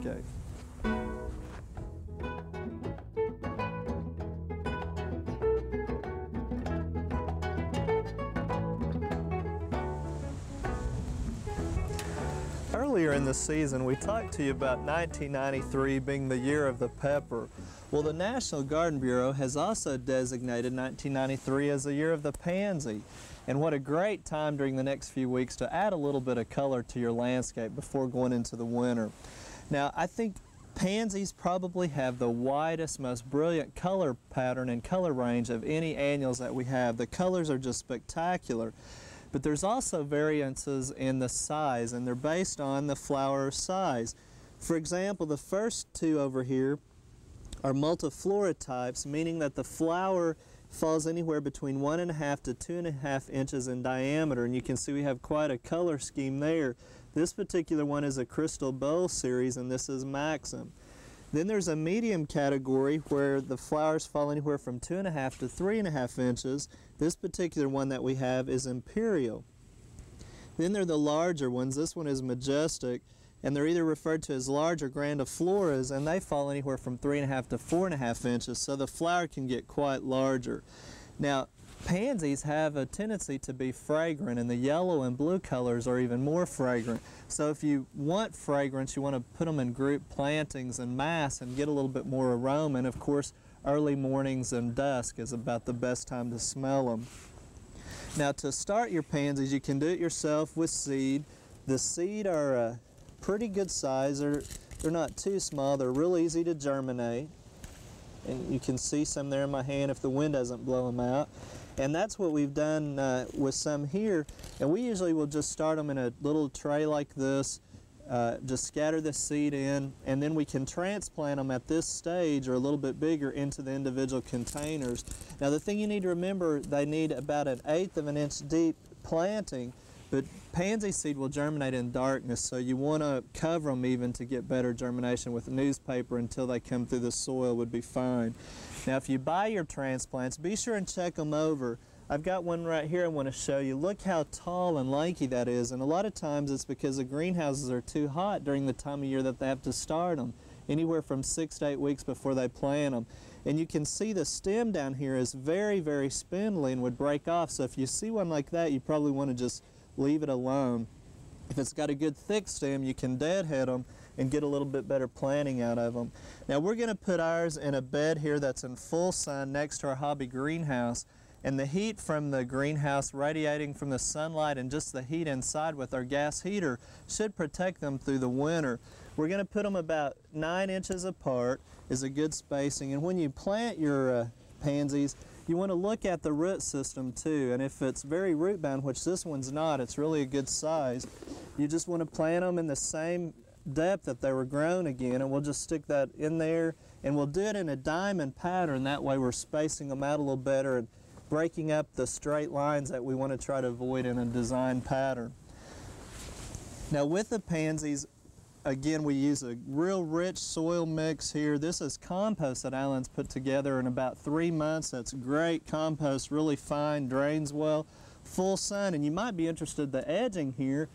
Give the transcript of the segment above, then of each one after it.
landscape. Earlier in the season, we talked to you about 1993 being the year of the pepper. Well, the National Garden Bureau has also designated 1993 as the year of the pansy. And what a great time during the next few weeks to add a little bit of color to your landscape before going into the winter. Now, I think pansies probably have the widest, most brilliant color pattern and color range of any annuals that we have. The colors are just spectacular. But there's also variances in the size, and they're based on the flower size. For example, the first two over here are multiflora types, meaning that the flower falls anywhere between 1.5 to 2.5 inches in diameter, and you can see we have quite a color scheme there. This particular one is a Crystal Bowl series, and this is Maxim. Then there's a medium category where the flowers fall anywhere from 2.5 to 3.5 inches. This particular one that we have is Imperial. Then there are the larger ones. This one is Majestic, and they're either referred to as large or grandifloras, and they fall anywhere from 3.5 to 4.5 inches, so the flower can get quite larger. Now, pansies have a tendency to be fragrant, and the yellow and blue colors are even more fragrant. So if you want fragrance, you want to put them in group plantings and mass and get a little bit more aroma. And of course, early mornings and dusk is about the best time to smell them. Now, to start your pansies, you can do it yourself with seed. The seed are a pretty good size. They're not too small. They're real easy to germinate. And you can see some there in my hand if the wind doesn't blow them out. And that's what we've done with some here. And we usually will just start them in a little tray like this, just scatter the seed in, and then we can transplant them at this stage or a little bit bigger into the individual containers. Now, the thing you need to remember, they need about 1/8 of an inch deep planting, but pansy seed will germinate in darkness, so you want to cover them even to get better germination with newspaper until they come through the soil would be fine. Now, if you buy your transplants, be sure and check them over. I've got one right here I want to show you. Look how tall and lanky that is, and a lot of times it's because the greenhouses are too hot during the time of year that they have to start them, anywhere from 6 to 8 weeks before they plant them. And you can see the stem down here is very, very spindly and would break off, so if you see one like that, you probably want to just leave it alone. If it's got a good thick stem, you can deadhead them and get a little bit better planting out of them. Now, we're going to put ours in a bed here that's in full sun next to our hobby greenhouse, and the heat from the greenhouse radiating from the sunlight and just the heat inside with our gas heater should protect them through the winter. We're going to put them about 9 inches apart is a good spacing, and when you plant your pansies, you want to look at the root system too, and if it's very root bound, which this one's not, it's really a good size, you just want to plant them in the same depth that they were grown again, and we'll just stick that in there, and we'll do it in a diamond pattern. That way we're spacing them out a little better and breaking up the straight lines that we want to try to avoid in a design pattern. Now, with the pansies, again, we use a real rich soil mix here. This is compost that Alan's put together in about 3 months. That's great compost, really fine, drains well, full sun. And you might be interested, the edging here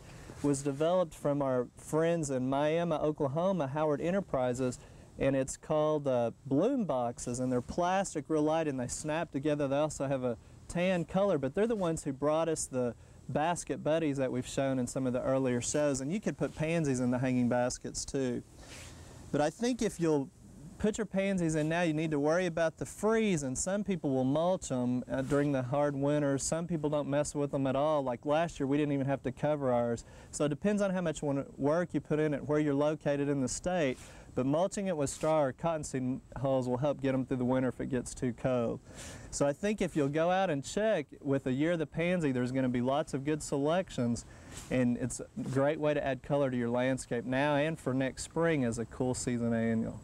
was developed from our friends in Miami, Oklahoma, Howard Enterprises, and it's called bloom boxes, and they're plastic, real light, and they snap together. They also have a tan color, but they're the ones who brought us the basket buddies that we've shown in some of the earlier shows, and you could put pansies in the hanging baskets too. But I think if you'll put your pansies in now, you need to worry about the freeze, and some people will mulch them during the hard winters. Some people don't mess with them at all. Like last year, we didn't even have to cover ours. So it depends on how much work you put in it, where you're located in the state. But mulching it with straw or cottonseed hulls will help get them through the winter if it gets too cold. So I think if you'll go out and check with the year of the pansy, there's going to be lots of good selections, and it's a great way to add color to your landscape now and for next spring as a cool season annual.